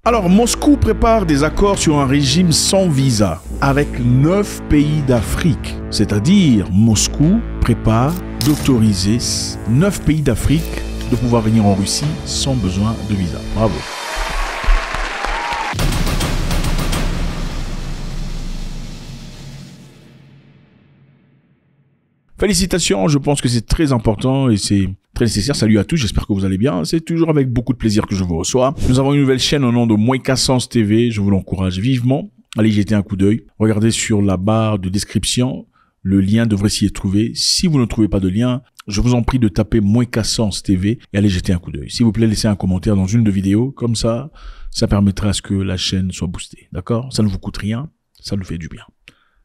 Alors, Moscou prépare des accords sur un régime sans visa avec 9 pays d'Afrique. C'est-à-dire, Moscou prépare d'autoriser 9 pays d'Afrique de pouvoir venir en Russie sans besoin de visa. Bravo. Félicitations, je pense que c'est très important et c'est très nécessaire. Salut à tous, j'espère que vous allez bien. C'est toujours avec beaucoup de plaisir que je vous reçois. Nous avons une nouvelle chaîne au nom de Mwenkasens TV. Je vous l'encourage vivement. Allez jeter un coup d'œil. Regardez sur la barre de description. Le lien devrait s'y être trouvé. Si vous ne trouvez pas de lien, je vous en prie de taper Mwenkasens TV et allez jeter un coup d'œil. S'il vous plaît, laissez un commentaire dans une de vidéos. Comme ça permettra à ce que la chaîne soit boostée. D'accord? Ça ne vous coûte rien. Ça nous fait du bien.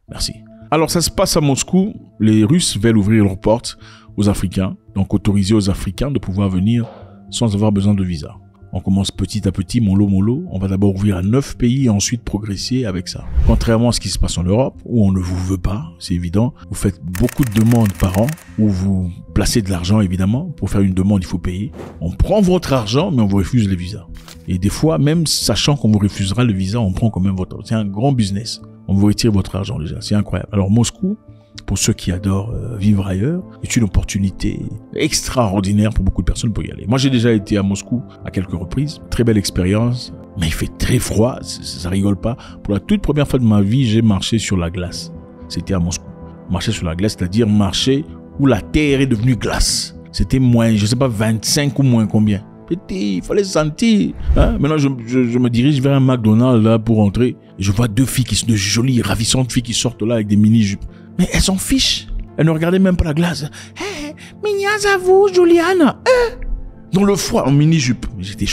Merci. Alors, ça se passe à Moscou. Les Russes veulent ouvrir leurs portes aux Africains. Donc, autoriser aux Africains de pouvoir venir sans avoir besoin de visa. On commence petit à petit, mollo. On va d'abord ouvrir à 9 pays et ensuite progresser avec ça. Contrairement à ce qui se passe en Europe, où on ne vous veut pas, c'est évident. Vous faites beaucoup de demandes par an, où vous placez de l'argent, évidemment. Pour faire une demande, il faut payer. On prend votre argent, mais on vous refuse les visas. Et des fois, même sachant qu'on vous refusera le visa, on prend quand même votre argent. C'est un grand business. On vous retire votre argent déjà, c'est incroyable. Alors Moscou, pour ceux qui adorent vivre ailleurs, est une opportunité extraordinaire pour beaucoup de personnes pour y aller. Moi j'ai déjà été à Moscou à quelques reprises, très belle expérience, mais il fait très froid, ça rigole pas. Pour la toute première fois de ma vie, j'ai marché sur la glace. C'était à Moscou. Marcher sur la glace, c'est-à-dire marcher où la terre est devenue glace. C'était moins, je sais pas, 25 ou moins combien. Petit, il fallait sentir. Hein? Maintenant, je me dirige vers un McDonald's là pour entrer. Et je vois deux jolies, ravissantes filles qui sortent là avec des mini-jupes. Mais elles s'en fichent. Elles ne regardaient même pas la glace. Hé, mignonne à vous, Juliana. Dans le froid, en mini-jupe. J'étais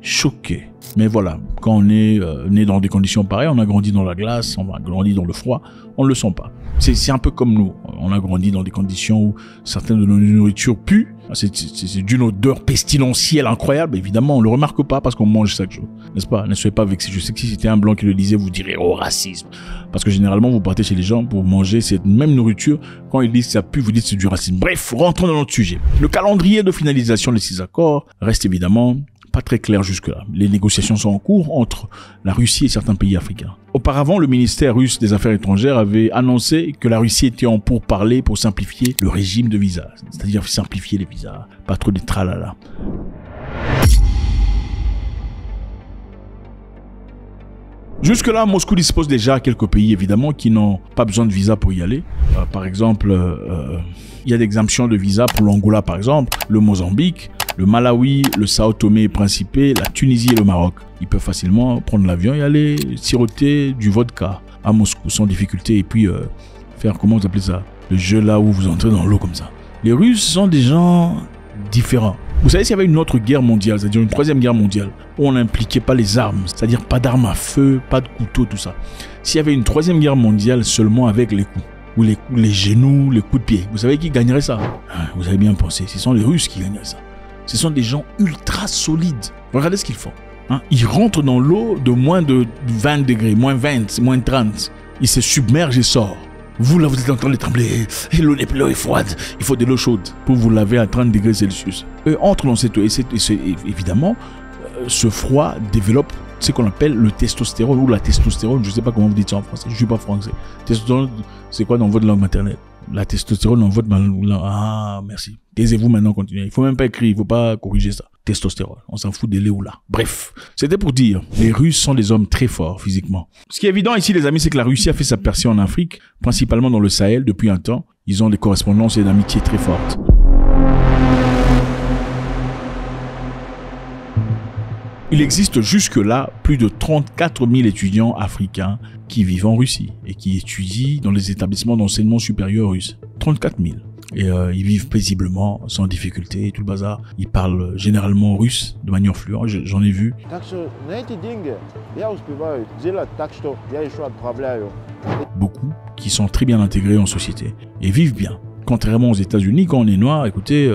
choqué. Mais voilà, quand on est né dans des conditions pareilles, on a grandi dans la glace, on a grandi dans le froid, on ne le sent pas. C'est un peu comme nous. On a grandi dans des conditions où certaines de nos nourritures puent. C'est d'une odeur pestilentielle incroyable. Évidemment, on ne le remarque pas parce qu'on mange chaque jour. N'est-ce pas? Ne soyez pas vexés. Je sais que si c'était un blanc qui le disait, vous direz « oh, racisme ». Parce que généralement, vous partez chez les gens pour manger cette même nourriture. Quand ils disent que ça pue, vous dites que c'est du racisme. Bref, rentrons dans notre sujet. Le calendrier de finalisation de ces accords reste évidemment pas très clair jusque-là. Les négociations sont en cours entre la Russie et certains pays africains. Auparavant, le ministère russe des Affaires étrangères avait annoncé que la Russie était en pourparlers pour simplifier le régime de visa. C'est-à-dire simplifier les visas, pas trop de tralala. Jusque-là, Moscou dispose déjà à quelques pays, évidemment, qui n'ont pas besoin de visa pour y aller. Par exemple, il y a d'exemptions de visa pour l'Angola, par exemple, le Mozambique, le Malawi, le Sao Tomé et Principe, la Tunisie et le Maroc. Ils peuvent facilement prendre l'avion et aller siroter du vodka à Moscou sans difficulté et puis faire, comment vous appelez ça, le jeu là où vous entrez dans l'eau comme ça. Les Russes sont des gens différents. Vous savez, s'il y avait une autre guerre mondiale, c'est-à-dire une troisième guerre mondiale, où on n'impliquait pas les armes, c'est-à-dire pas d'armes à feu, pas de couteau, tout ça. S'il y avait une troisième guerre mondiale seulement avec les coups, ou les genoux, les coups de pied, vous savez qui gagnerait ça? Vous avez bien pensé, ce sont les Russes qui gagneraient ça. Ce sont des gens ultra solides. Regardez ce qu'ils font. Ils rentrent dans l'eau de moins de 20 degrés, moins 20, moins 30. Ils se submergent et sortent. Vous, là, vous êtes en train de trembler. Et l'eau est froide. Il faut de l'eau chaude pour vous laver à 30 degrés Celsius. Eux entrent dans cette eau. Et évidemment, ce froid développe ce qu'on appelle le testostérone ou la testostérone. Je ne sais pas comment vous dites ça en français. Je ne suis pas français. Testostérone, c'est quoi dans votre langue maternelle? La testostérone dans votre langue. Ah, merci. Taisez-vous maintenant, continuez. Il ne faut même pas écrire, il ne faut pas corriger ça. Testostérone, on s'en fout des léoula. Bref, c'était pour dire, les Russes sont des hommes très forts physiquement. Ce qui est évident ici, les amis, c'est que la Russie a fait sa percée en Afrique, principalement dans le Sahel depuis un temps. Ils ont des correspondances et d'amitié très fortes. Il existe jusque-là plus de 34 000 étudiants africains qui vivent en Russie et qui étudient dans les établissements d'enseignement supérieur russes. 34 000. Et ils vivent paisiblement, sans difficulté, tout le bazar. Ils parlent généralement russe de manière fluente, j'en ai vu. Beaucoup qui sont très bien intégrés en société et vivent bien. Contrairement aux États-Unis, quand on est noir, écoutez,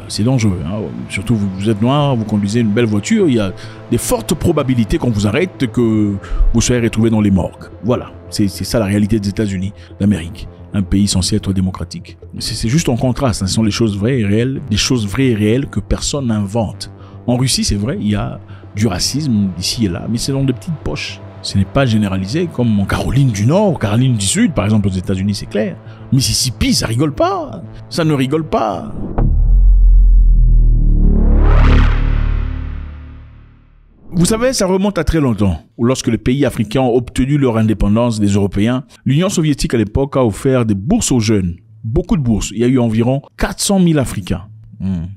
c'est dangereux. Hein. Surtout, vous êtes noir, vous conduisez une belle voiture, il y a des fortes probabilités qu'on vous arrête, que vous soyez retrouvé dans les morgues. Voilà, c'est ça la réalité des États-Unis d'Amérique. Un pays censé être démocratique. C'est juste en contraste, hein. Ce sont les choses vraies et réelles, des choses vraies et réelles que personne n'invente. En Russie, c'est vrai, il y a du racisme ici et là, mais c'est dans de petites poches. Ce n'est pas généralisé comme en Caroline du Nord, Caroline du Sud, par exemple aux États-Unis, c'est clair. Mississippi, ça rigole pas. Ça ne rigole pas. Vous savez, ça remonte à très longtemps. Lorsque les pays africains ont obtenu leur indépendance des Européens, l'Union soviétique à l'époque a offert des bourses aux jeunes. Beaucoup de bourses. Il y a eu environ 400 000 Africains.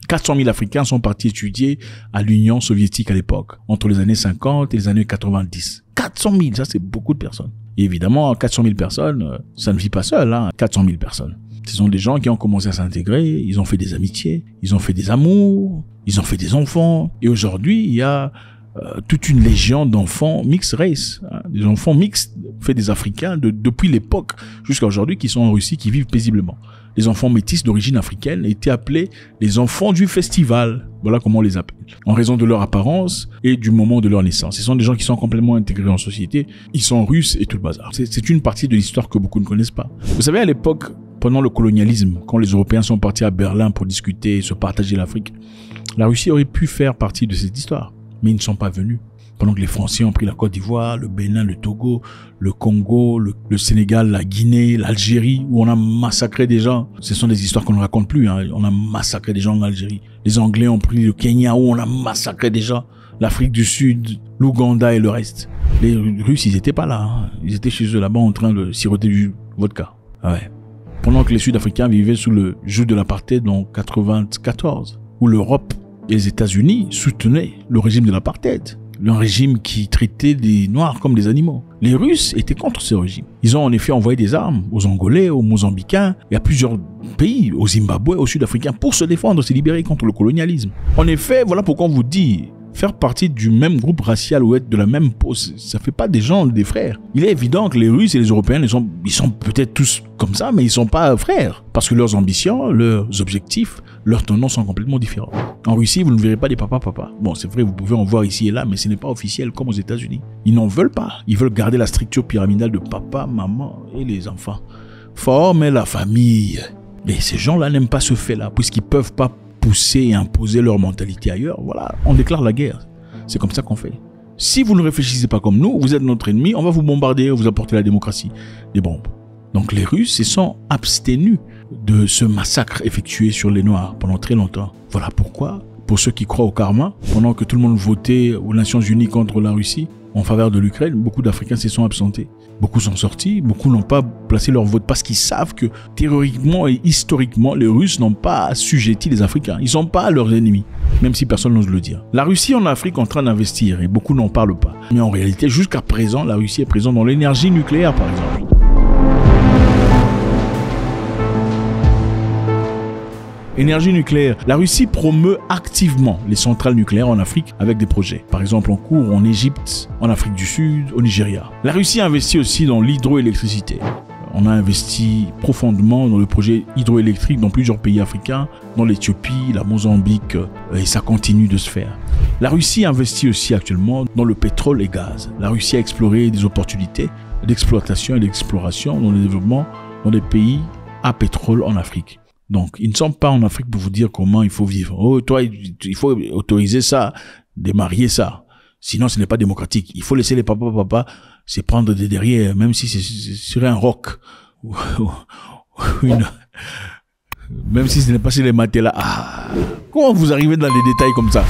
400 000 Africains sont partis étudier à l'Union soviétique à l'époque, entre les années 50 et les années 90. 400 000, ça c'est beaucoup de personnes. Et évidemment, 400 000 personnes, ça ne vit pas seul, 400 000 personnes. Ce sont des gens qui ont commencé à s'intégrer, ils ont fait des amitiés, ils ont fait des amours, ils ont fait des enfants. Et aujourd'hui, il y a toute une légion d'enfants mixed race, des enfants mixtes faits des Africains depuis l'époque jusqu'à aujourd'hui qui sont en Russie, qui vivent paisiblement. Les enfants métis d'origine africaine étaient appelés les enfants du festival. Voilà comment on les appelle. En raison de leur apparence et du moment de leur naissance. Ce sont des gens qui sont complètement intégrés en société. Ils sont russes et tout le bazar. C'est une partie de l'histoire que beaucoup ne connaissent pas. Vous savez, à l'époque, pendant le colonialisme, quand les Européens sont partis à Berlin pour discuter et se partager l'Afrique, la Russie aurait pu faire partie de cette histoire. Mais ils ne sont pas venus. Pendant que les Français ont pris la Côte d'Ivoire, le Bénin, le Togo, le Congo, le Sénégal, la Guinée, l'Algérie, où on a massacré des gens. Ce sont des histoires qu'on ne raconte plus. On a massacré des gens en Algérie. Les Anglais ont pris le Kenya, où on a massacré des gens. L'Afrique du Sud, l'Ouganda et le reste. Les Russes, ils n'étaient pas là. Ils étaient chez eux là-bas en train de siroter du vodka. Ouais. Pendant que les Sud-Africains vivaient sous le joug de l'apartheid en 94, où l'Europe et les États-Unis soutenaient le régime de l'apartheid. Un régime qui traitait les Noirs comme des animaux. Les Russes étaient contre ce régime. Ils ont en effet envoyé des armes aux Angolais, aux Mozambicains et à plusieurs pays, au Zimbabwe, aux Sud-Africains, pour se défendre, se libérer contre le colonialisme. En effet, voilà pourquoi on vous dit, faire partie du même groupe racial ou être de la même peau, ça fait pas des gens des frères. Il est évident que les Russes et les Européens, ils sont peut-être tous comme ça, mais ils sont pas frères. Parce que leurs ambitions, leurs objectifs, leurs tendances sont complètement différents. En Russie, vous ne verrez pas des papas. Bon, c'est vrai, vous pouvez en voir ici et là, mais ce n'est pas officiel comme aux États-Unis. Ils n'en veulent pas. Ils veulent garder la structure pyramidale de papa, maman et les enfants. Former la famille. Et ces gens-là n'aiment pas ce fait-là, puisqu'ils peuvent pas pousser et imposer leur mentalité ailleurs. Voilà, on déclare la guerre. C'est comme ça qu'on fait. Si vous ne réfléchissez pas comme nous, vous êtes notre ennemi, on va vous bombarder, vous apporter la démocratie, des bombes. Donc les Russes se sont abstenus de ce massacre effectué sur les Noirs pendant très longtemps. Voilà pourquoi, pour ceux qui croient au karma, pendant que tout le monde votait aux Nations Unies contre la Russie, en faveur de l'Ukraine, beaucoup d'Africains se sont absentés. Beaucoup sont sortis, beaucoup n'ont pas placé leur vote parce qu'ils savent que théoriquement et historiquement, les Russes n'ont pas assujetti les Africains. Ils ne sont pas leurs ennemis, même si personne n'ose le dire. La Russie en Afrique est en train d'investir et beaucoup n'en parlent pas. Mais en réalité, jusqu'à présent, la Russie est présente dans l'énergie nucléaire, par exemple. Énergie nucléaire. La Russie promeut activement les centrales nucléaires en Afrique avec des projets. Par exemple, en cours en Égypte, en Afrique du Sud, au Nigeria. La Russie investit aussi dans l'hydroélectricité. On a investi profondément dans le projet hydroélectrique dans plusieurs pays africains, dans l'Éthiopie, la Mozambique, et ça continue de se faire. La Russie investit aussi actuellement dans le pétrole et gaz. La Russie a exploré des opportunités d'exploitation et d'exploration dans le développement dans des pays à pétrole en Afrique. Donc, ils ne sont pas en Afrique pour vous dire comment il faut vivre. Oh, toi, il faut autoriser ça, démarier ça. Sinon, ce n'est pas démocratique. Il faut laisser les papas se prendre des derrière, même si c'est sur un roc. Même si ce n'est pas sur les matelas. Comment vous arrivez dans les détails comme ça?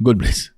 God bless.